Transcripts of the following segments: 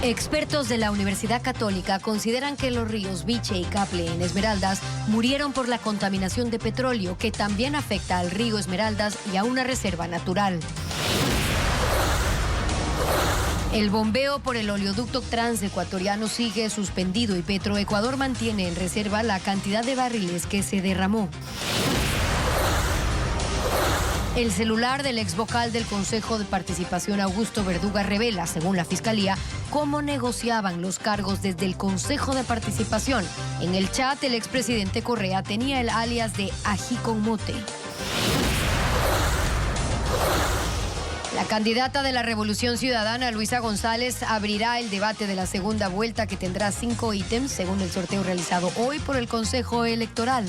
Expertos de la Universidad Católica consideran que los ríos Biche y Caple en Esmeraldas murieron por la contaminación de petróleo, que también afecta al río Esmeraldas y a una reserva natural. El bombeo por el oleoducto transecuatoriano sigue suspendido y Petroecuador mantiene en reserva la cantidad de barriles que se derramó. El celular del ex vocal del Consejo de Participación, Augusto Verduga, revela, según la Fiscalía, cómo negociaban los cargos desde el Consejo de Participación. En el chat, el expresidente Correa tenía el alias de Ají con Mote. La candidata de la Revolución Ciudadana, Luisa González, abrirá el debate de la segunda vuelta, que tendrá 5 ítems, según el sorteo realizado hoy por el Consejo Electoral.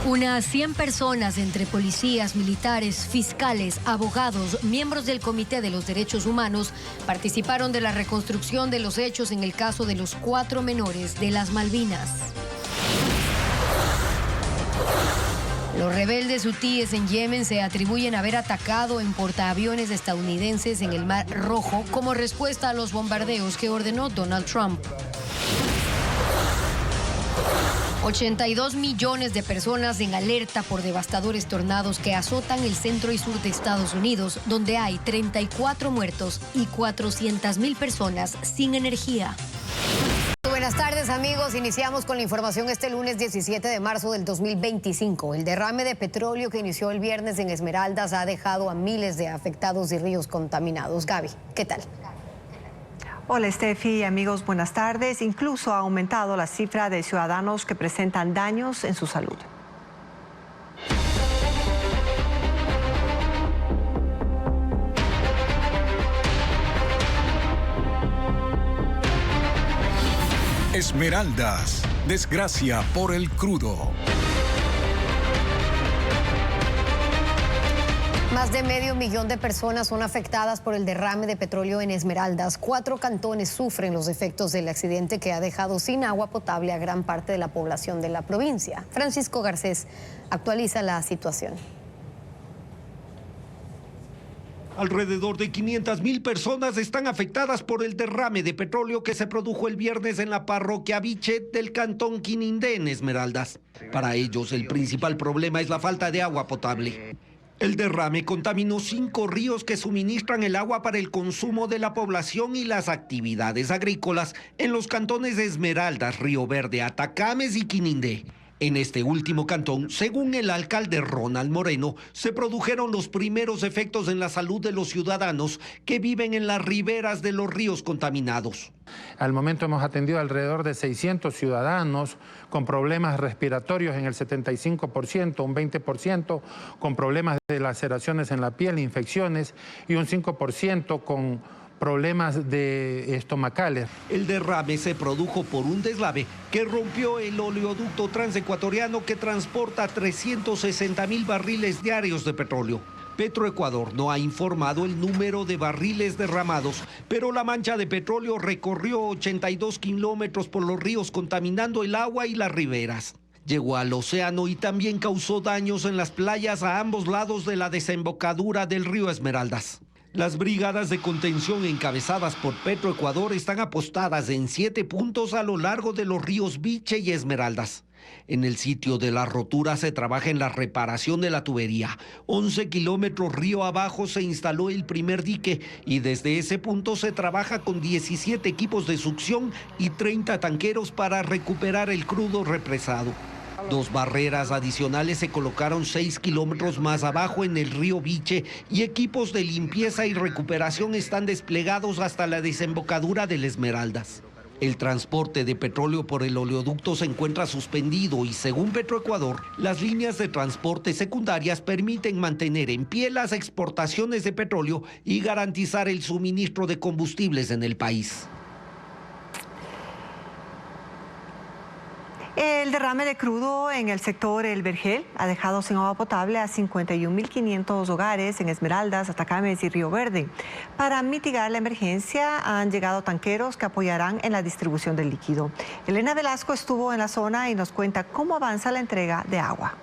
Unas 100 personas, entre policías, militares, fiscales, abogados, miembros del Comité de los Derechos Humanos, participaron de la reconstrucción de los hechos en el caso de los 4 menores de las Malvinas. Los rebeldes hutíes en Yemen se atribuyen haber atacado en portaaviones estadounidenses en el Mar Rojo como respuesta a los bombardeos que ordenó Donald Trump. 82 millones de personas en alerta por devastadores tornados que azotan el centro y sur de Estados Unidos, donde hay 34 muertos y 400.000 personas sin energía. Buenas tardes, amigos. Iniciamos con la información este lunes 17 de marzo del 2025. El derrame de petróleo que inició el viernes en Esmeraldas ha dejado a miles de afectados y ríos contaminados. Gaby, ¿qué tal? Hola, Steffi, amigos, buenas tardes. Incluso ha aumentado la cifra de ciudadanos que presentan daños en su salud. Esmeraldas, desgracia por el crudo. Más de 500.000 de personas son afectadas por el derrame de petróleo en Esmeraldas. 4 cantones sufren los efectos del accidente que ha dejado sin agua potable a gran parte de la población de la provincia. Francisco Garcés actualiza la situación. Alrededor de 500.000 personas están afectadas por el derrame de petróleo que se produjo el viernes en la parroquia Biche del cantón Quinindé en Esmeraldas. Para ellos, el principal problema es la falta de agua potable. El derrame contaminó 5 ríos que suministran el agua para el consumo de la población y las actividades agrícolas en los cantones de Esmeraldas, Río Verde, Atacames y Quinindé. En este último cantón, según el alcalde Ronald Moreno, se produjeron los primeros efectos en la salud de los ciudadanos que viven en las riberas de los ríos contaminados. Al momento hemos atendido alrededor de 600 ciudadanos con problemas respiratorios en el 75%, un 20% con problemas de laceraciones en la piel, infecciones, y un 5% con problemas de estomacales. El derrame se produjo por un deslave que rompió el oleoducto transecuatoriano que transporta 360.000 barriles diarios de petróleo. Petroecuador no ha informado el número de barriles derramados, pero la mancha de petróleo recorrió 82 kilómetros por los ríos, contaminando el agua y las riberas. Llegó al océano y también causó daños en las playas a ambos lados de la desembocadura del río Esmeraldas. Las brigadas de contención encabezadas por Petroecuador están apostadas en 7 puntos a lo largo de los ríos Biche y Esmeraldas. En el sitio de la rotura se trabaja en la reparación de la tubería. 11 kilómetros río abajo se instaló el primer dique y desde ese punto se trabaja con 17 equipos de succión y 30 tanqueros para recuperar el crudo represado. 2 barreras adicionales se colocaron 6 kilómetros más abajo en el río Biche y equipos de limpieza y recuperación están desplegados hasta la desembocadura del Esmeraldas. El transporte de petróleo por el oleoducto se encuentra suspendido y, según Petroecuador, las líneas de transporte secundarias permiten mantener en pie las exportaciones de petróleo y garantizar el suministro de combustibles en el país. El derrame de crudo en el sector El Vergel ha dejado sin agua potable a 51.500 hogares en Esmeraldas, Atacames y Río Verde. Para mitigar la emergencia han llegado tanqueros que apoyarán en la distribución del líquido. Elena Velasco estuvo en la zona y nos cuenta cómo avanza la entrega de agua.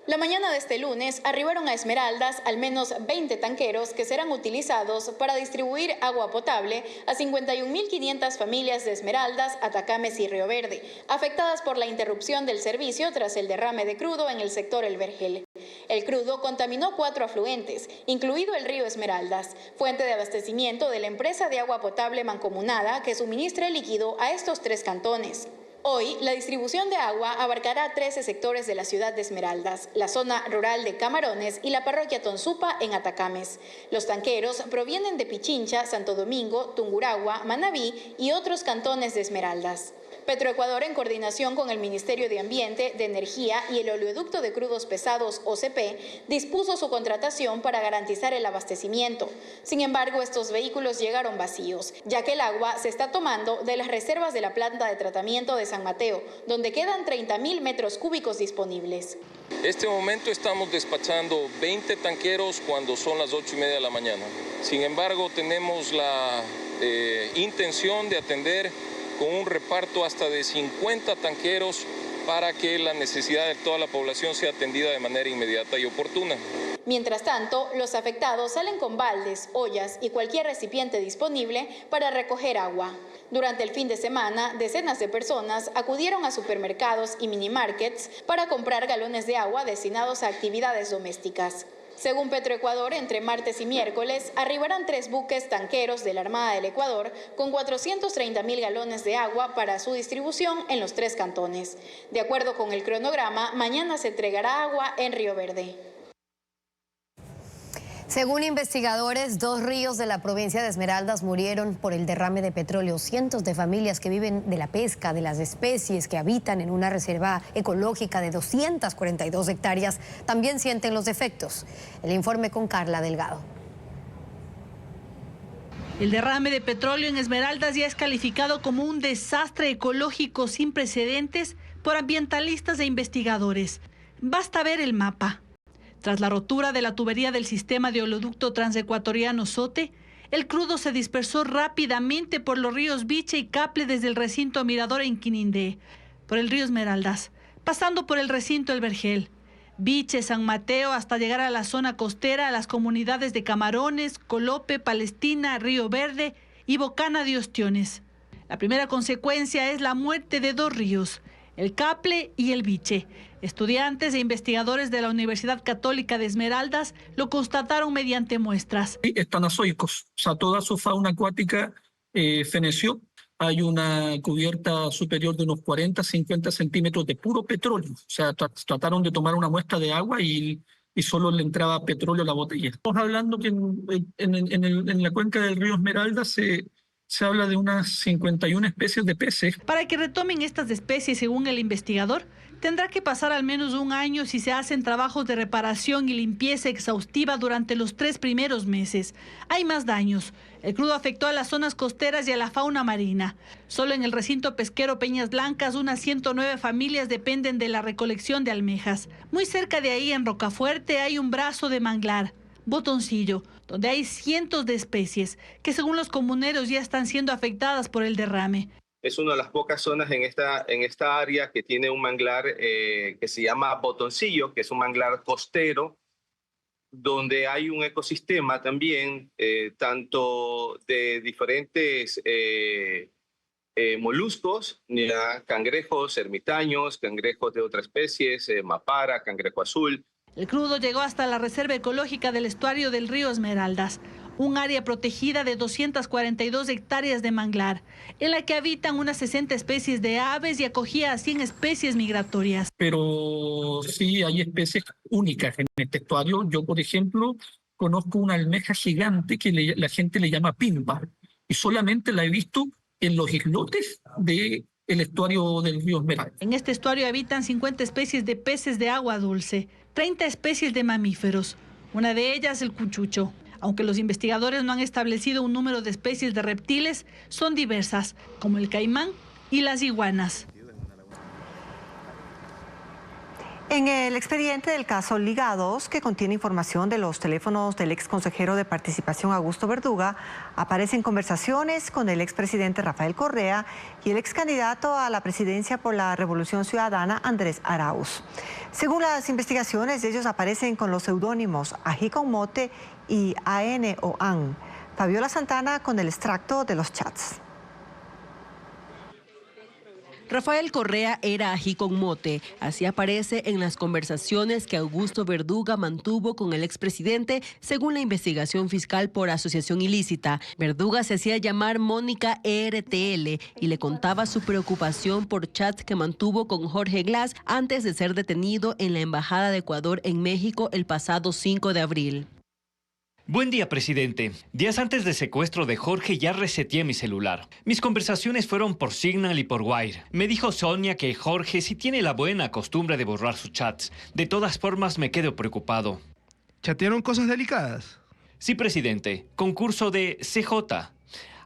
La mañana de este lunes arribaron a Esmeraldas al menos 20 tanqueros que serán utilizados para distribuir agua potable a 51.500 familias de Esmeraldas, Atacames y Río Verde, afectadas por la interrupción del servicio tras el derrame de crudo en el sector El Vergel. El crudo contaminó 4 afluentes, incluido el río Esmeraldas, fuente de abastecimiento de la empresa de agua potable mancomunada que suministra el líquido a estos 3 cantones. Hoy, la distribución de agua abarcará 13 sectores de la ciudad de Esmeraldas, la zona rural de Camarones y la parroquia Tonsupa en Atacames. Los tanqueros provienen de Pichincha, Santo Domingo, Tungurahua, Manabí y otros cantones de Esmeraldas. Petroecuador, en coordinación con el Ministerio de Ambiente, de Energía y el Oleoducto de Crudos Pesados, OCP, dispuso su contratación para garantizar el abastecimiento. Sin embargo, estos vehículos llegaron vacíos, ya que el agua se está tomando de las reservas de la planta de tratamiento de San Mateo, donde quedan 30.000 metros cúbicos disponibles. Este momento estamos despachando 20 tanqueros cuando son las 8:30 de la mañana. Sin embargo, tenemos la intención de atender con un reparto hasta de 50 tanqueros para que la necesidad de toda la población sea atendida de manera inmediata y oportuna. Mientras tanto, los afectados salen con baldes, ollas y cualquier recipiente disponible para recoger agua. Durante el fin de semana, decenas de personas acudieron a supermercados y minimarkets para comprar galones de agua destinados a actividades domésticas. Según Petroecuador, entre martes y miércoles arribarán 3 buques tanqueros de la Armada del Ecuador con 430.000 galones de agua para su distribución en los 3 cantones. De acuerdo con el cronograma, mañana se entregará agua en Río Verde. Según investigadores, 2 ríos de la provincia de Esmeraldas murieron por el derrame de petróleo. Cientos de familias que viven de la pesca, de las especies que habitan en una reserva ecológica de 242 hectáreas, también sienten los efectos. El informe con Carla Delgado. El derrame de petróleo en Esmeraldas ya es calificado como un desastre ecológico sin precedentes por ambientalistas e investigadores. Basta ver el mapa. Tras la rotura de la tubería del sistema de oleoducto transecuatoriano SOTE, el crudo se dispersó rápidamente por los ríos Biche y Caple desde el recinto Mirador en Quinindé, por el río Esmeraldas, pasando por el recinto El Vergel, Biche, San Mateo, hasta llegar a la zona costera, a las comunidades de Camarones, Colope, Palestina, Río Verde y Bocana de Ostiones. La primera consecuencia es la muerte de 2 ríos, el Caple y el Biche. Estudiantes e investigadores de la Universidad Católica de Esmeraldas lo constataron mediante muestras. Están azoicos, o sea, toda su fauna acuática feneció. Hay una cubierta superior de unos 40-50 centímetros de puro petróleo. O sea, trataron de tomar una muestra de agua y solo le entraba petróleo a la botella. Estamos hablando que en la cuenca del río Esmeraldas se habla de unas 51 especies de peces. Para que retomen estas especies, según el investigador, tendrá que pasar al menos 1 año si se hacen trabajos de reparación y limpieza exhaustiva durante los 3 primeros meses. Hay más daños. El crudo afectó a las zonas costeras y a la fauna marina. Solo en el recinto pesquero Peñas Blancas, unas 109 familias dependen de la recolección de almejas. Muy cerca de ahí, en Rocafuerte, hay un brazo de manglar, Botoncillo, donde hay cientos de especies que, según los comuneros, ya están siendo afectadas por el derrame. Es una de las pocas zonas en esta área que tiene un manglar que se llama Botoncillo, que es un manglar costero, donde hay un ecosistema también, tanto de diferentes moluscos, cangrejos, ermitaños, cangrejos de otras especies, mapara, cangrejo azul. El crudo llegó hasta la Reserva Ecológica del Estuario del río Esmeraldas, un área protegida de 242 hectáreas de manglar, en la que habitan unas 60 especies de aves y acogía a 100 especies migratorias. Pero sí hay especies únicas en este estuario. Yo, por ejemplo, conozco una almeja gigante que la gente le llama pimba, y solamente la he visto en los islotes del estuario del río Esmeraldas. En este estuario habitan 50 especies de peces de agua dulce, 30 especies de mamíferos, una de ellas el cuchucho. Aunque los investigadores no han establecido un número de especies de reptiles, son diversas, como el caimán y las iguanas. En el expediente del caso Ligados, que contiene información de los teléfonos del ex consejero de Participación Augusto Verduga, aparecen conversaciones con el expresidente Rafael Correa y el ex candidato a la presidencia por la Revolución Ciudadana, Andrés Arauz. Según las investigaciones, ellos aparecen con los seudónimos Ají con Mote y AN o AN. Fabiola Santana con el extracto de los chats. Rafael Correa era ají con mote, así aparece en las conversaciones que Augusto Verduga mantuvo con el expresidente, según la investigación fiscal por asociación ilícita. Verduga se hacía llamar Mónica ERTL y le contaba su preocupación por chats que mantuvo con Jorge Glass antes de ser detenido en la Embajada de Ecuador en México el pasado 5 de abril. Buen día, presidente. Días antes del secuestro de Jorge ya reseteé mi celular. Mis conversaciones fueron por Signal y por Wire. Me dijo Sonia que Jorge sí tiene la buena costumbre de borrar sus chats. De todas formas, me quedo preocupado. ¿Chatearon cosas delicadas? Sí, presidente. Concurso de CJ.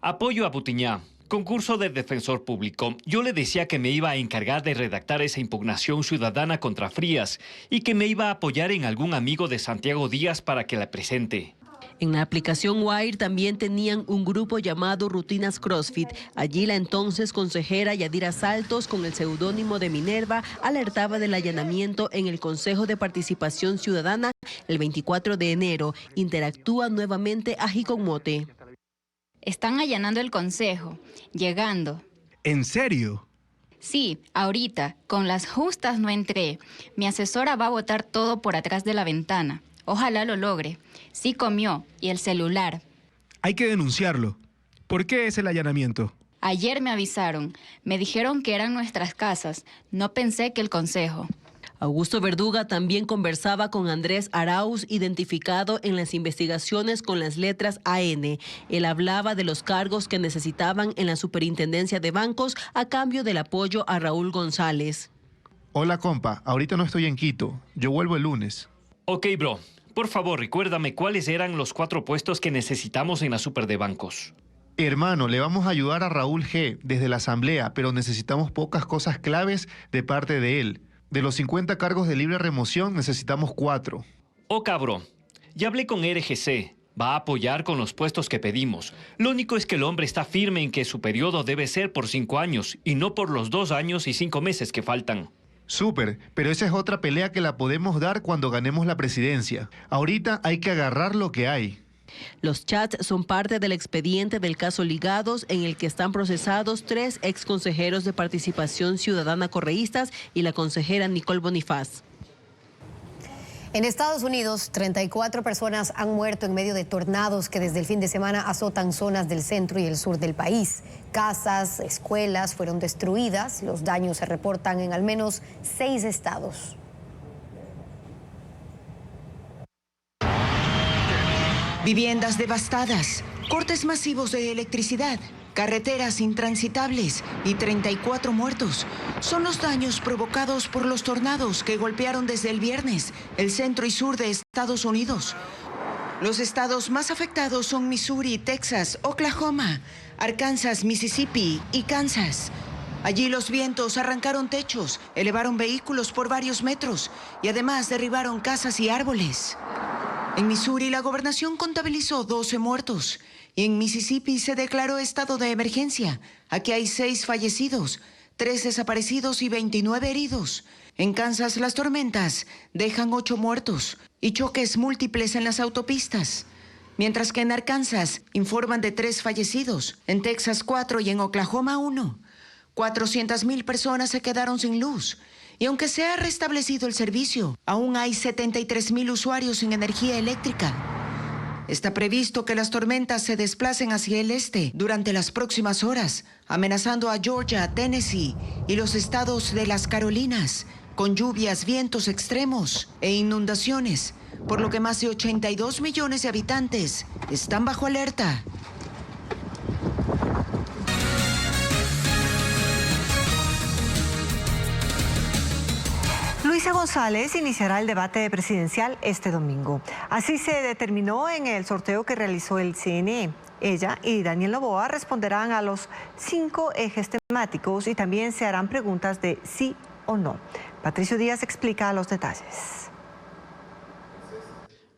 Apoyo a Butiñá. Concurso de defensor público. Yo le decía que me iba a encargar de redactar esa impugnación ciudadana contra Frías y que me iba a apoyar en algún amigo de Santiago Díaz para que la presente. En la aplicación Wire también tenían un grupo llamado Rutinas CrossFit. Allí la entonces consejera Yadira Saltos, con el seudónimo de Minerva, alertaba del allanamiento en el Consejo de Participación Ciudadana el 24 de enero. Interactúa nuevamente Ají con Mote. Están allanando el consejo, llegando. ¿En serio? Sí, ahorita, con las justas no entré. Mi asesora va a botar todo por atrás de la ventana. Ojalá lo logre. Sí comió, y el celular. Hay que denunciarlo. ¿Por qué es el allanamiento? Ayer me avisaron. Me dijeron que eran nuestras casas. No pensé que el consejo. Augusto Verduga también conversaba con Andrés Arauz, identificado en las investigaciones con las letras AN. Él hablaba de los cargos que necesitaban en la Superintendencia de Bancos a cambio del apoyo a Raúl González. Hola, compa. Ahorita no estoy en Quito. Yo vuelvo el lunes. Ok, bro. Por favor, recuérdame cuáles eran los 4 puestos que necesitamos en la Super de Bancos. Hermano, le vamos a ayudar a Raúl G. desde la Asamblea, pero necesitamos pocas cosas claves de parte de él. De los 50 cargos de libre remoción, necesitamos 4. Oh, cabrón. Ya hablé con RGC. Va a apoyar con los puestos que pedimos. Lo único es que el hombre está firme en que su periodo debe ser por 5 años y no por los 2 años y 5 meses que faltan. Súper, pero esa es otra pelea que la podemos dar cuando ganemos la presidencia. Ahorita hay que agarrar lo que hay. Los chats son parte del expediente del caso Ligados, en el que están procesados 3 ex consejeros de Participación Ciudadana correístas y la consejera Nicole Bonifaz. En Estados Unidos, 34 personas han muerto en medio de tornados que desde el fin de semana azotan zonas del centro y el sur del país. Casas, escuelas fueron destruidas. Los daños se reportan en al menos 6 estados. Viviendas devastadas, cortes masivos de electricidad, carreteras intransitables y 34 muertos. Son los daños provocados por los tornados que golpearon desde el viernes el centro y sur de Estados Unidos. Los estados más afectados son Missouri, Texas, Oklahoma, Arkansas, Mississippi y Kansas. Allí los vientos arrancaron techos, elevaron vehículos por varios metros y además derribaron casas y árboles. En Missouri, la gobernación contabilizó 12 muertos y en Mississippi se declaró estado de emergencia. Aquí hay 6 fallecidos, 3 desaparecidos y 29 heridos. En Kansas, las tormentas dejan 8 muertos y choques múltiples en las autopistas. Mientras que en Arkansas informan de 3 fallecidos, en Texas 4 y en Oklahoma 1. 400,000 personas se quedaron sin luz. Y aunque se ha restablecido el servicio, aún hay 73,000 usuarios sin energía eléctrica. Está previsto que las tormentas se desplacen hacia el este durante las próximas horas, amenazando a Georgia, Tennessee y los estados de las Carolinas, con lluvias, vientos extremos e inundaciones, por lo que más de 82 millones de habitantes están bajo alerta. Luisa González iniciará el debate presidencial este domingo. Así se determinó en el sorteo que realizó el CNE. Ella y Daniel Noboa responderán a los 5 ejes temáticos y también se harán preguntas de sí o no. Patricio Díaz explica los detalles.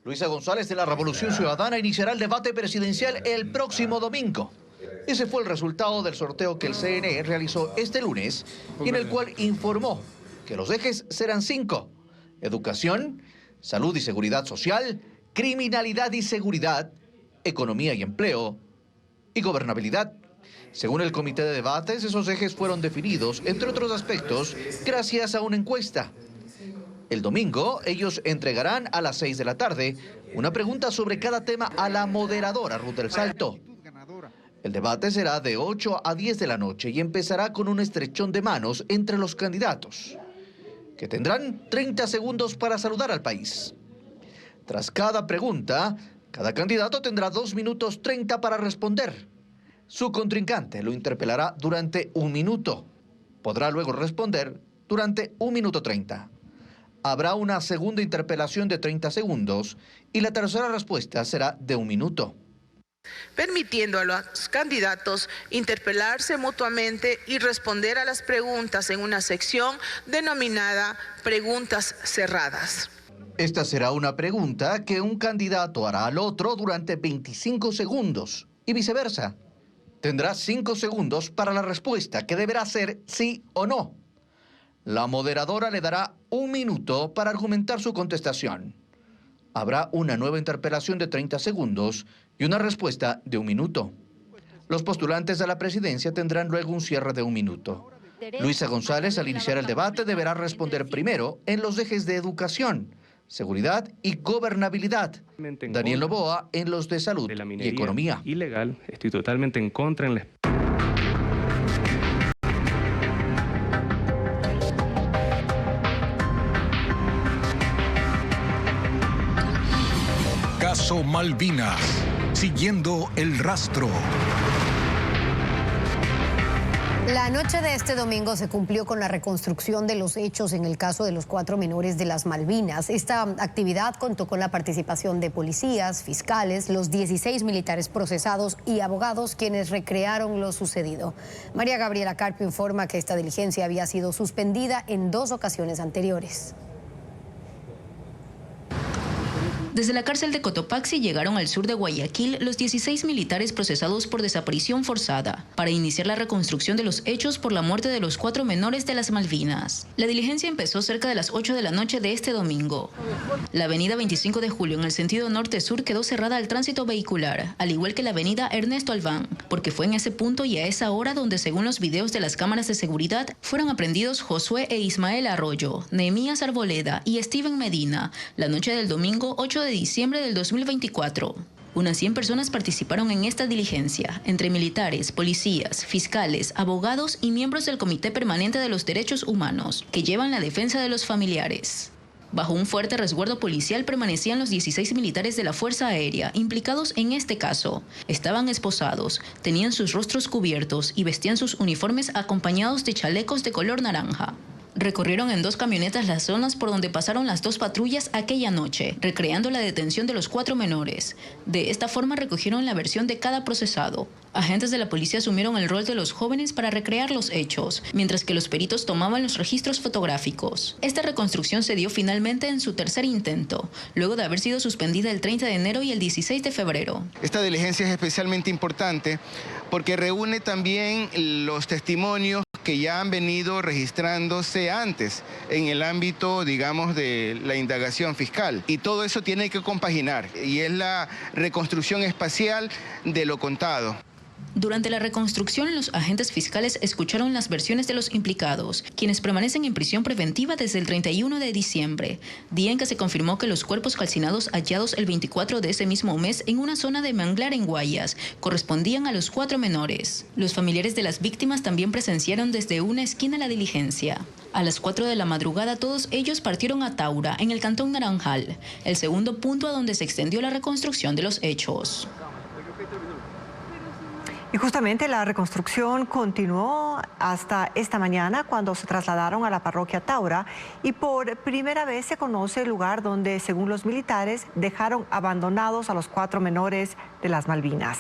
Luisa González de la Revolución Ciudadana iniciará el debate presidencial el próximo domingo. Ese fue el resultado del sorteo que el CNE realizó este lunes y en el cual informó que los ejes serán 5: educación, salud y seguridad social, criminalidad y seguridad, economía y empleo y gobernabilidad. Según el comité de debates, esos ejes fueron definidos, entre otros aspectos, gracias a una encuesta. El domingo, ellos entregarán a las 6 de la tarde una pregunta sobre cada tema a la moderadora Ruth del Salto. El debate será de 8 a 10 de la noche y empezará con un estrechón de manos entre los candidatos, que tendrán 30 segundos para saludar al país. Tras cada pregunta, cada candidato tendrá 2 minutos 30 para responder. Su contrincante lo interpelará durante 1 minuto. Podrá luego responder durante 1 minuto 30. Habrá una segunda interpelación de 30 segundos y la tercera respuesta será de 1 minuto. Permitiendo a los candidatos interpelarse mutuamente y responder a las preguntas en una sección denominada preguntas cerradas. Esta será una pregunta que un candidato hará al otro durante 25 segundos y viceversa. Tendrá 5 segundos para la respuesta, que deberá ser sí o no. La moderadora le dará 1 minuto para argumentar su contestación. Habrá una nueva interpelación de 30 segundos y una respuesta de 1 minuto. Los postulantes a la presidencia tendrán luego un cierre de 1 minuto. Luisa González, al iniciar el debate, deberá responder primero en los ejes de educación, seguridad y gobernabilidad. Daniel Novoa en los de salud y economía. Ilegal, estoy totalmente en contra en la... Caso Malvinas, siguiendo el rastro. La noche de este domingo se cumplió con la reconstrucción de los hechos en el caso de los 4 menores de las Malvinas. Esta actividad contó con la participación de policías, fiscales, los 16 militares procesados y abogados quienes recrearon lo sucedido. María Gabriela Carpio informa que esta diligencia había sido suspendida en 2 ocasiones anteriores. Desde la cárcel de Cotopaxi llegaron al sur de Guayaquil los 16 militares procesados por desaparición forzada para iniciar la reconstrucción de los hechos por la muerte de los 4 menores de las Malvinas. La diligencia empezó cerca de las 8 de la noche de este domingo. La avenida 25 de Julio en el sentido norte-sur quedó cerrada al tránsito vehicular, al igual que la avenida Ernesto Albán, porque fue en ese punto y a esa hora donde, según los videos de las cámaras de seguridad, fueron aprendidos Josué e Ismael Arroyo, Nehemías Arboleda y Steven Medina, la noche del domingo 8 de diciembre del 2024. Unas 100 personas participaron en esta diligencia, entre militares, policías, fiscales, abogados y miembros del Comité Permanente de los Derechos Humanos, que llevan la defensa de los familiares. Bajo un fuerte resguardo policial permanecían los 16 militares de la Fuerza Aérea implicados en este caso. Estaban esposados, tenían sus rostros cubiertos y vestían sus uniformes acompañados de chalecos de color naranja. Recorrieron en 2 camionetas las zonas por donde pasaron las 2 patrullas aquella noche, recreando la detención de los 4 menores. De esta forma recogieron la versión de cada procesado. Agentes de la policía asumieron el rol de los jóvenes para recrear los hechos, mientras que los peritos tomaban los registros fotográficos. Esta reconstrucción se dio finalmente en su tercer intento, luego de haber sido suspendida el 30 de enero y el 16 de febrero. Esta diligencia es especialmente importante porque reúne también los testimonios que ya han venido registrándose antes en el ámbito, digamos, de la indagación fiscal. Y todo eso tiene que compaginar, y es la reconstrucción espacial de lo contado. Durante la reconstrucción, los agentes fiscales escucharon las versiones de los implicados, quienes permanecen en prisión preventiva desde el 31 de diciembre, día en que se confirmó que los cuerpos calcinados hallados el 24 de ese mismo mes en una zona de manglar en Guayas correspondían a los 4 menores. Los familiares de las víctimas también presenciaron desde una esquina la diligencia. A las 4 de la madrugada todos ellos partieron a Taura, en el cantón Naranjal, el segundo punto a donde se extendió la reconstrucción de los hechos. Y justamente la reconstrucción continuó hasta esta mañana cuando se trasladaron a la parroquia Taura y por primera vez se conoce el lugar donde, según los militares, dejaron abandonados a los 4 menores de las Malvinas.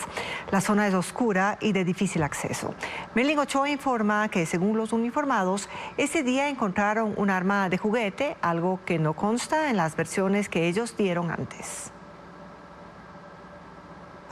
La zona es oscura y de difícil acceso. Melin Ochoa informa que, según los uniformados, ese día encontraron un arma de juguete, algo que no consta en las versiones que ellos dieron antes.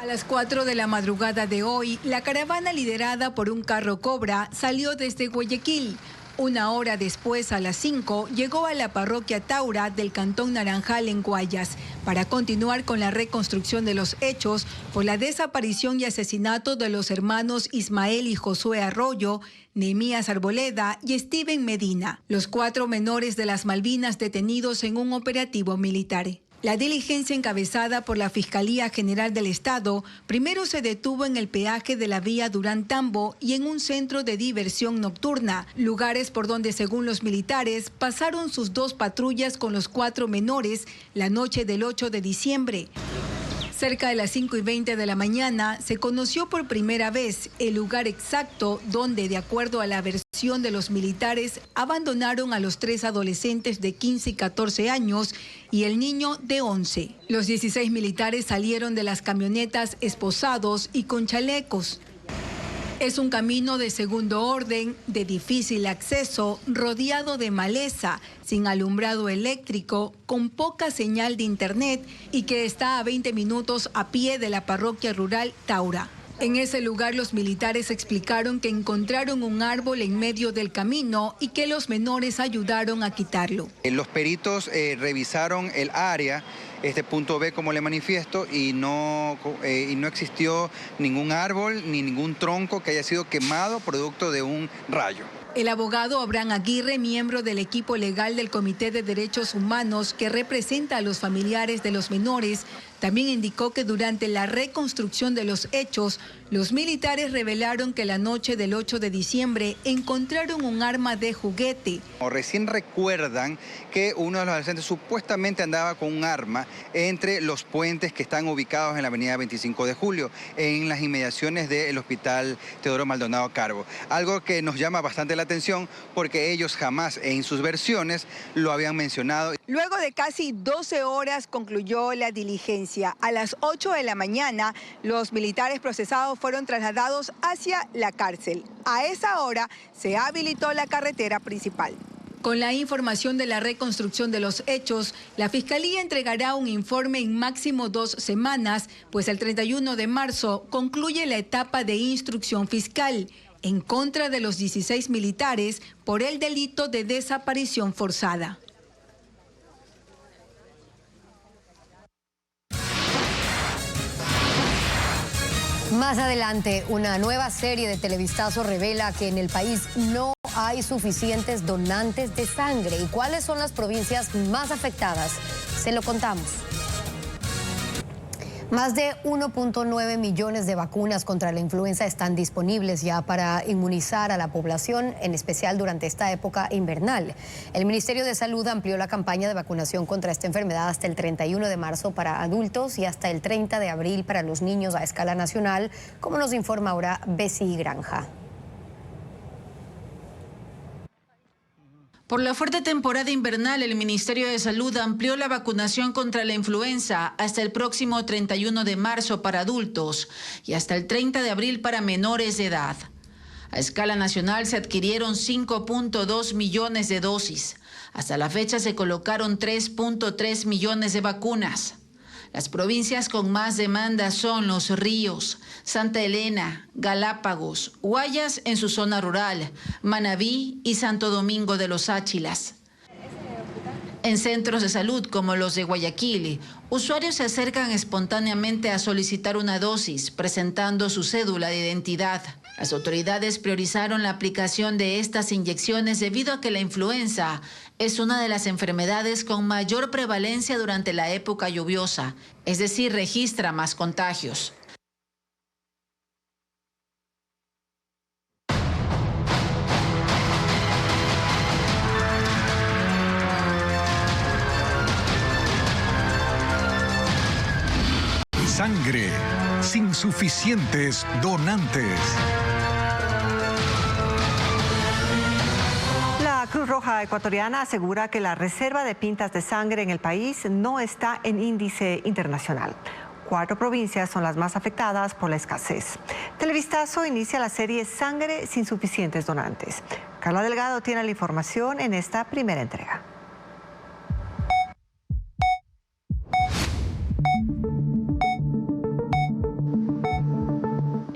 A las 4 de la madrugada de hoy, la caravana liderada por un carro Cobra salió desde Guayaquil. Una hora después, a las 5, llegó a la parroquia Taura del Cantón Naranjal en Guayas para continuar con la reconstrucción de los hechos por la desaparición y asesinato de los hermanos Ismael y Josué Arroyo, Nehemías Arboleda y Steven Medina, los 4 menores de las Malvinas detenidos en un operativo militar. La diligencia encabezada por la Fiscalía General del Estado primero se detuvo en el peaje de la vía Durán-Tambo y en un centro de diversión nocturna, lugares por donde, según los militares, pasaron sus 2 patrullas con los 4 menores la noche del 8 de diciembre. Cerca de las 5:20 de la mañana se conoció por primera vez el lugar exacto donde, de acuerdo a la versión de los militares, abandonaron a los 3 adolescentes de 15 y 14 años y el niño de 11. Los 16 militares salieron de las camionetas esposados y con chalecos. Es un camino de segundo orden, de difícil acceso, rodeado de maleza, sin alumbrado eléctrico, con poca señal de internet y que está a 20 minutos a pie de la parroquia rural Taura. En ese lugar los militares explicaron que encontraron un árbol en medio del camino y que los menores ayudaron a quitarlo. Los peritos revisaron el área, este punto B como le manifiesto, y no existió ningún árbol ni ningún tronco que haya sido quemado producto de un rayo. El abogado Abraham Aguirre, miembro del equipo legal del Comité de Derechos Humanos que representa a los familiares de los menores, también indicó que durante la reconstrucción de los hechos, los militares revelaron que la noche del 8 de diciembre encontraron un arma de juguete. Recién recuerdan que uno de los adolescentes supuestamente andaba con un arma entre los puentes que están ubicados en la avenida 25 de Julio, en las inmediaciones del Hospital Teodoro Maldonado Carbo. Algo que nos llama bastante la atención porque ellos jamás en sus versiones lo habían mencionado. Luego de casi 12 horas concluyó la diligencia. A las 8 de la mañana, los militares procesados fueron trasladados hacia la cárcel. A esa hora se habilitó la carretera principal. Con la información de la reconstrucción de los hechos, la Fiscalía entregará un informe en máximo 2 semanas, pues el 31 de marzo concluye la etapa de instrucción fiscal en contra de los 16 militares por el delito de desaparición forzada. Más adelante, una nueva serie de Televistazo revela que en el país no hay suficientes donantes de sangre. ¿Y cuáles son las provincias más afectadas? Se lo contamos. Más de 1.9 millones de vacunas contra la influenza están disponibles ya para inmunizar a la población, en especial durante esta época invernal. El Ministerio de Salud amplió la campaña de vacunación contra esta enfermedad hasta el 31 de marzo para adultos y hasta el 30 de abril para los niños a escala nacional, como nos informa ahora Bessie Granja. Por la fuerte temporada invernal, el Ministerio de Salud amplió la vacunación contra la influenza hasta el próximo 31 de marzo para adultos y hasta el 30 de abril para menores de edad. A escala nacional se adquirieron 5.2 millones de dosis. Hasta la fecha se colocaron 3.3 millones de vacunas. Las provincias con más demanda son Los Ríos, Santa Elena, Galápagos, Guayas en su zona rural, Manabí y Santo Domingo de los Áchilas. En centros de salud como los de Guayaquil, usuarios se acercan espontáneamente a solicitar una dosis, presentando su cédula de identidad. Las autoridades priorizaron la aplicación de estas inyecciones debido a que la influenza es una de las enfermedades con mayor prevalencia durante la época lluviosa, es decir, registra más contagios. Sangre sin suficientes donantes. La Cruz Roja Ecuatoriana asegura que la reserva de pintas de sangre en el país no está en índice internacional. 4 provincias son las más afectadas por la escasez. Televistazo inicia la serie Sangre sin suficientes donantes. Carla Delgado tiene la información en esta primera entrega.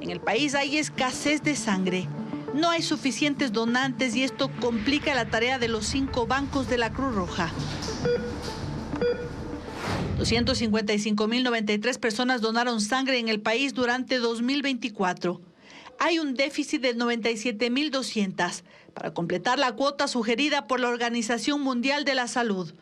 En el país hay escasez de sangre. No hay suficientes donantes y esto complica la tarea de los 5 bancos de la Cruz Roja. 255.093 personas donaron sangre en el país durante 2024. Hay un déficit de 97.200 para completar la cuota sugerida por la Organización Mundial de la Salud.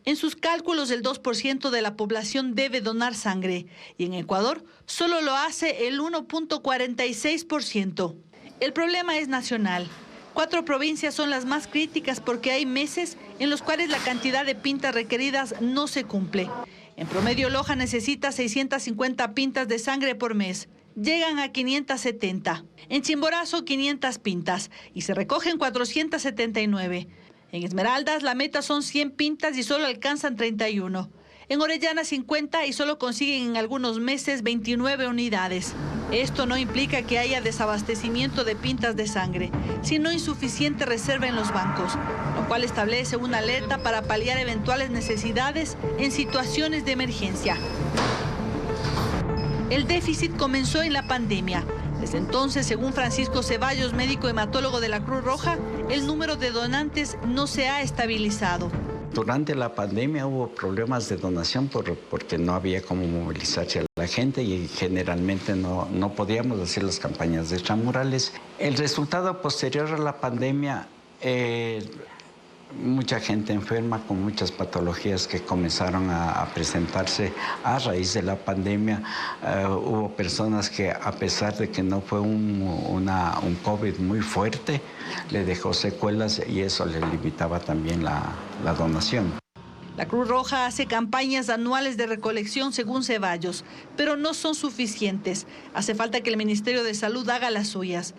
En sus cálculos, el 2% de la población debe donar sangre y en Ecuador solo lo hace el 1.46%. El problema es nacional. 4 provincias son las más críticas porque hay meses en los cuales la cantidad de pintas requeridas no se cumple. En promedio, Loja necesita 650 pintas de sangre por mes. Llegan a 570. En Chimborazo, 500 pintas y se recogen 479. En Esmeraldas, la meta son 100 pintas y solo alcanzan 31. En Orellana, 50 y solo consiguen en algunos meses 29 unidades. Esto no implica que haya desabastecimiento de pintas de sangre, sino insuficiente reserva en los bancos, lo cual establece una alerta para paliar eventuales necesidades en situaciones de emergencia. El déficit comenzó en la pandemia. Desde entonces, según Francisco Ceballos, médico hematólogo de la Cruz Roja, el número de donantes no se ha estabilizado. Durante la pandemia hubo problemas de donación porque no había cómo movilizarse a la gente y generalmente no podíamos hacer las campañas de extramurales. El resultado posterior a la pandemia, mucha gente enferma con muchas patologías que comenzaron a presentarse a raíz de la pandemia. Hubo personas que, a pesar de que no fue un COVID muy fuerte, le dejó secuelas y eso le limitaba también la donación. La Cruz Roja hace campañas anuales de recolección según Ceballos, pero no son suficientes. Hace falta que el Ministerio de Salud haga las suyas.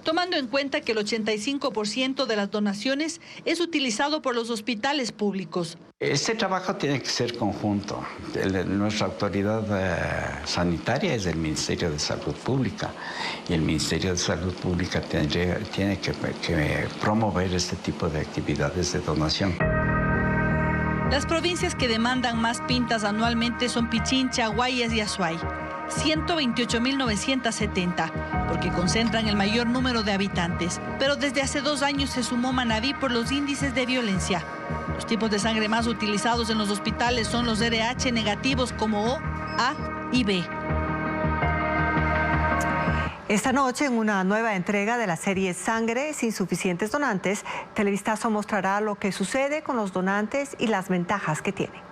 Tomando en cuenta que el 85% de las donaciones es utilizado por los hospitales públicos. Este trabajo tiene que ser conjunto. Nuestra autoridad sanitaria es el Ministerio de Salud Pública y el Ministerio de Salud Pública tiene que promover este tipo de actividades de donación. Las provincias que demandan más pintas anualmente son Pichincha, Guayas y Azuay. 128.970, porque concentran el mayor número de habitantes. Pero desde hace 2 años se sumó Manabí por los índices de violencia. Los tipos de sangre más utilizados en los hospitales son los RH negativos como O, A y B. Esta noche, en una nueva entrega de la serie Sangre sin suficientes donantes, Televistazo mostrará lo que sucede con los donantes y las ventajas que tienen.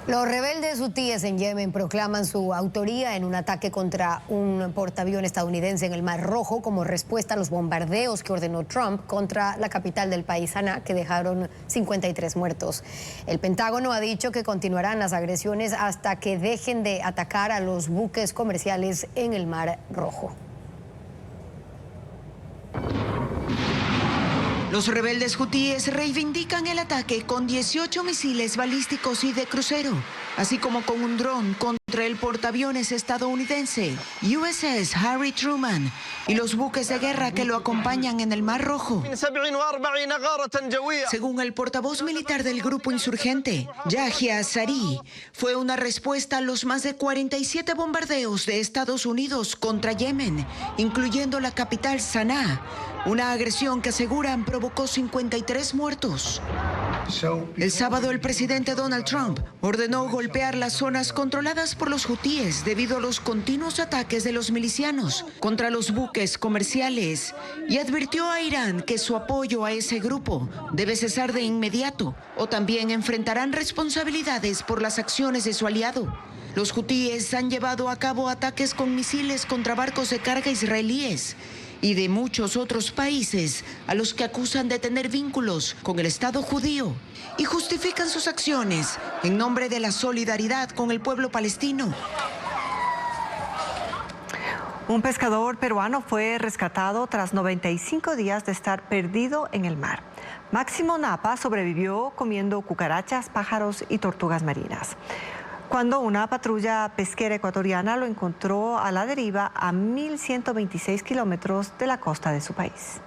Los rebeldes hutíes en Yemen proclaman su autoría en un ataque contra un portaavión estadounidense en el Mar Rojo como respuesta a los bombardeos que ordenó Trump contra la capital del país, Sanaa, que dejaron 53 muertos. El Pentágono ha dicho que continuarán las agresiones hasta que dejen de atacar a los buques comerciales en el Mar Rojo. Los rebeldes hutíes reivindican el ataque con 18 misiles balísticos y de crucero, así como con un dron contra el portaaviones estadounidense USS Harry Truman y los buques de guerra que lo acompañan en el Mar Rojo. Según el portavoz militar del grupo insurgente, Yahya Sari, fue una respuesta a los más de 47 bombardeos de Estados Unidos contra Yemen, incluyendo la capital Sanaa. Una agresión que aseguran provocó 53 muertos. El sábado, el presidente Donald Trump ordenó golpear las zonas controladas por los hutíes debido a los continuos ataques de los milicianos contra los buques comerciales y advirtió a Irán que su apoyo a ese grupo debe cesar de inmediato o también enfrentarán responsabilidades por las acciones de su aliado. Los hutíes han llevado a cabo ataques con misiles contra barcos de carga israelíes y de muchos otros países a los que acusan de tener vínculos con el Estado judío y justifican sus acciones en nombre de la solidaridad con el pueblo palestino. Un pescador peruano fue rescatado tras 95 días de estar perdido en el mar. Máximo Napa sobrevivió comiendo cucarachas, pájaros y tortugas marinas. Cuando una patrulla pesquera ecuatoriana lo encontró a la deriva a 1.126 kilómetros de la costa de su país.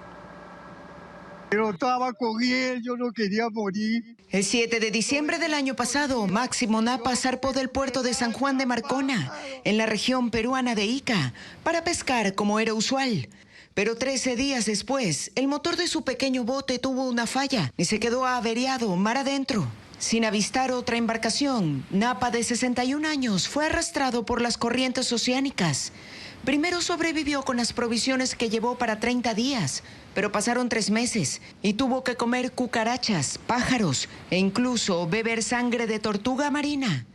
Pero estaba con él, yo no quería morir. El 7 de diciembre del año pasado, Máximo Napa zarpó del puerto de San Juan de Marcona, en la región peruana de Ica, para pescar como era usual. Pero 13 días después, el motor de su pequeño bote tuvo una falla y se quedó averiado mar adentro. Sin avistar otra embarcación, Napa, de 61 años, fue arrastrado por las corrientes oceánicas. Primero sobrevivió con las provisiones que llevó para 30 días, pero pasaron 3 meses y tuvo que comer cucarachas, pájaros e incluso beber sangre de tortuga marina.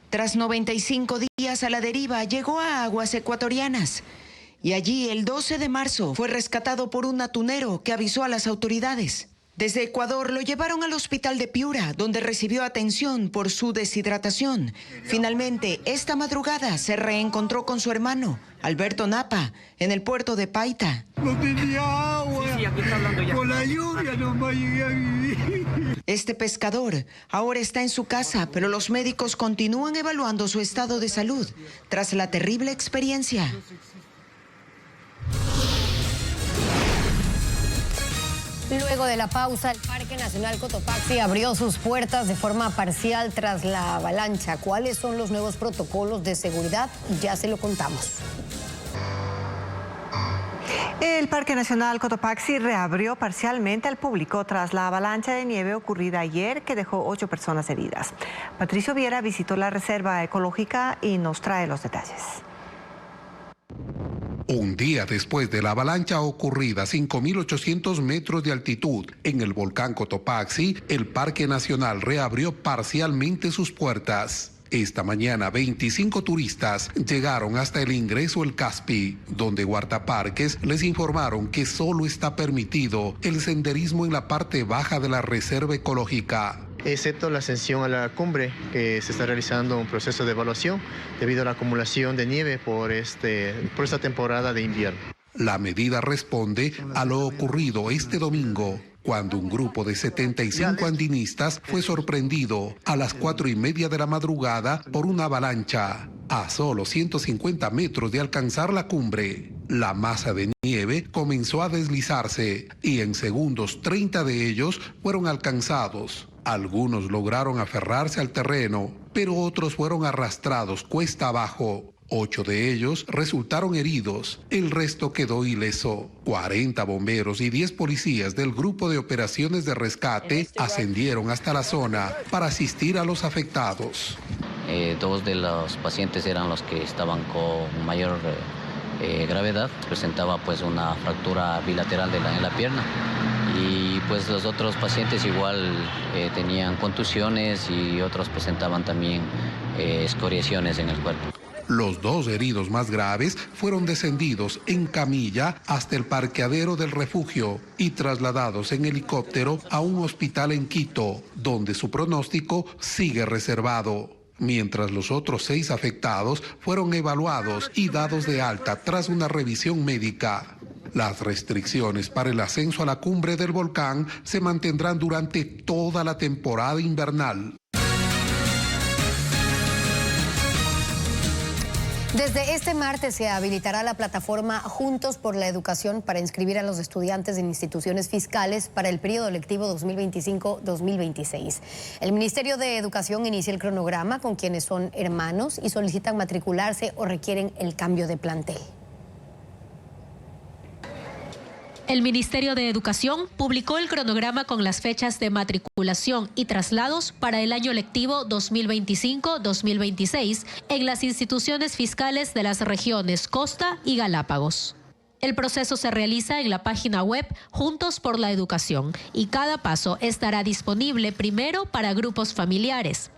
Tras 95 días a la deriva, llegó a aguas ecuatorianas y allí el 12 de marzo fue rescatado por un atunero que avisó a las autoridades. Desde Ecuador lo llevaron al hospital de Piura, donde recibió atención por su deshidratación. Finalmente, esta madrugada se reencontró con su hermano, Alberto Napa, en el puerto de Paita. No tenía agua. Sí, aquí está hablando ya. Con la lluvia nomás llegué a vivir. Este pescador ahora está en su casa, pero los médicos continúan evaluando su estado de salud tras la terrible experiencia. Luego de la pausa, el Parque Nacional Cotopaxi abrió sus puertas de forma parcial tras la avalancha. ¿Cuáles son los nuevos protocolos de seguridad? Ya se lo contamos. El Parque Nacional Cotopaxi reabrió parcialmente al público tras la avalancha de nieve ocurrida ayer que dejó 8 personas heridas. Patricio Viera visitó la reserva ecológica y nos trae los detalles. Un día después de la avalancha ocurrida a 5.800 metros de altitud en el volcán Cotopaxi, el Parque Nacional reabrió parcialmente sus puertas. Esta mañana 25 turistas llegaron hasta el ingreso El Caspi, donde guardaparques les informaron que solo está permitido el senderismo en la parte baja de la reserva ecológica. Excepto la ascensión a la cumbre, que se está realizando un proceso de evaluación debido a la acumulación de nieve por esta temporada de invierno. La medida responde a lo ocurrido este domingo, cuando un grupo de 75 andinistas fue sorprendido a las 4:30 de la madrugada por una avalancha, a solo 150 metros de alcanzar la cumbre. La masa de nieve comenzó a deslizarse y en segundos 30 de ellos fueron alcanzados. Algunos lograron aferrarse al terreno, pero otros fueron arrastrados cuesta abajo. 8 de ellos resultaron heridos, el resto quedó ileso. 40 bomberos y 10 policías del grupo de operaciones de rescate ascendieron hasta la zona para asistir a los afectados. 2 de los pacientes eran los que estaban con mayor gravedad, presentaba pues una fractura bilateral en la pierna. Y pues los otros pacientes igual tenían contusiones y otros presentaban también escoriaciones en el cuerpo. Los 2 heridos más graves fueron descendidos en camilla hasta el parqueadero del refugio y trasladados en helicóptero a un hospital en Quito, donde su pronóstico sigue reservado. Mientras los otros 6 afectados fueron evaluados y dados de alta tras una revisión médica. Las restricciones para el ascenso a la cumbre del volcán se mantendrán durante toda la temporada invernal. Desde este martes se habilitará la plataforma Juntos por la Educación para inscribir a los estudiantes en instituciones fiscales para el periodo lectivo 2025-2026. El Ministerio de Educación inicia el cronograma con quienes son hermanos y solicitan matricularse o requieren el cambio de plantel. El Ministerio de Educación publicó el cronograma con las fechas de matriculación y traslados para el año lectivo 2025-2026 en las instituciones fiscales de las regiones Costa y Galápagos. El proceso se realiza en la página web Juntos por la Educación y cada paso estará disponible primero para grupos familiares.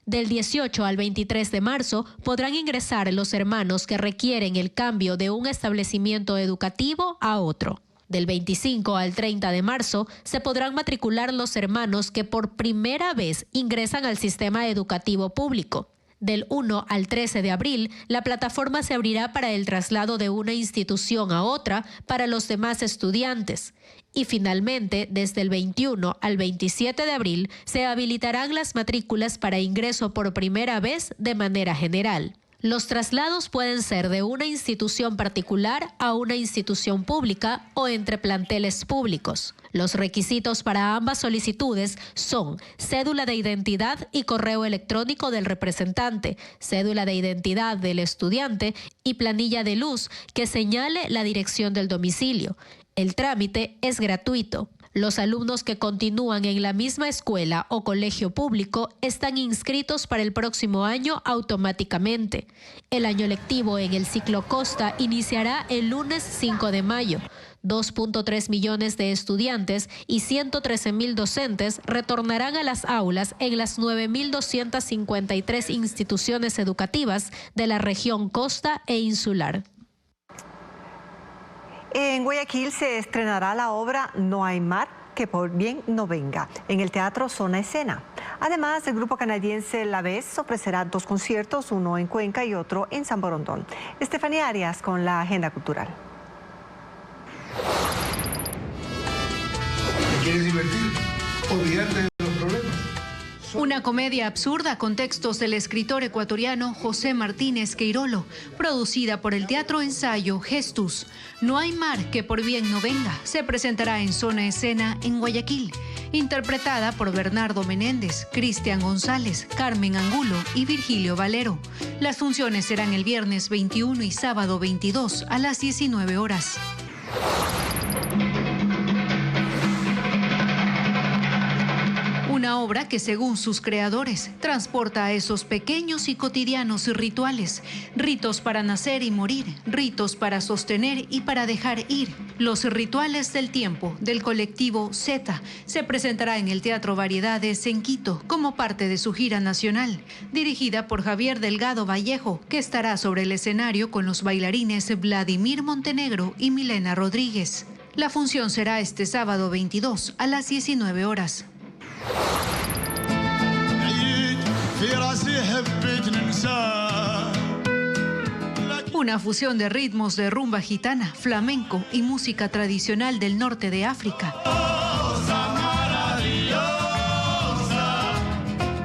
Del 18 al 23 de marzo podrán ingresar los hermanos que requieren el cambio de un establecimiento educativo a otro. Del 25 al 30 de marzo se podrán matricular los hermanos que por primera vez ingresan al sistema educativo público. Del 1 al 13 de abril, la plataforma se abrirá para el traslado de una institución a otra para los demás estudiantes. Y finalmente, desde el 21 al 27 de abril, se habilitarán las matrículas para ingreso por primera vez de manera general. Los traslados pueden ser de una institución particular a una institución pública o entre planteles públicos. Los requisitos para ambas solicitudes son cédula de identidad y correo electrónico del representante, cédula de identidad del estudiante y planilla de luz que señale la dirección del domicilio. El trámite es gratuito. Los alumnos que continúan en la misma escuela o colegio público están inscritos para el próximo año automáticamente. El año lectivo en el ciclo Costa iniciará el lunes 5 de mayo. 2.3 millones de estudiantes y 113.000 docentes retornarán a las aulas en las 9.253 instituciones educativas de la región Costa e Insular. En Guayaquil se estrenará la obra No hay mar que por bien no venga, en el Teatro Zona Escena. Además, el grupo canadiense La Vez ofrecerá 2 conciertos, uno en Cuenca y otro en San Borondón. Estefanía Arias con la agenda cultural. ¿Te quieres divertir? Olvídate de los problemas. Una comedia absurda con textos del escritor ecuatoriano José Martínez Queirolo, producida por el Teatro Ensayo Gestus. No hay mar que por bien no venga se presentará en Zona Escena en Guayaquil, interpretada por Bernardo Menéndez, Cristian González, Carmen Angulo y Virgilio Valero. Las funciones serán el viernes 21 y sábado 22 a las 19 horas. Una obra que, según sus creadores, transporta a esos pequeños y cotidianos rituales, ritos para nacer y morir, ritos para sostener y para dejar ir. Los rituales del tiempo del colectivo Z se presentará en el Teatro Variedades en Quito como parte de su gira nacional, dirigida por Javier Delgado Vallejo, que estará sobre el escenario con los bailarines Vladimir Montenegro y Milena Rodríguez. La función será este sábado 22 a las 19 horas. Una fusión de ritmos de rumba gitana, flamenco y música tradicional del norte de África.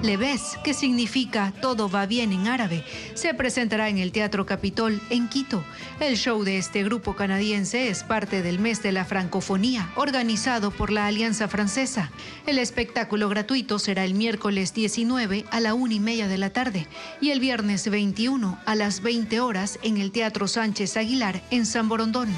Leves, que significa todo va bien en árabe, se presentará en el Teatro Capitol en Quito. El show de este grupo canadiense es parte del Mes de la Francofonía, organizado por la Alianza Francesa. El espectáculo gratuito será el miércoles 19 a la 1:30 de la tarde y el viernes 21 a las 20 horas en el Teatro Sánchez Aguilar en San Borondón.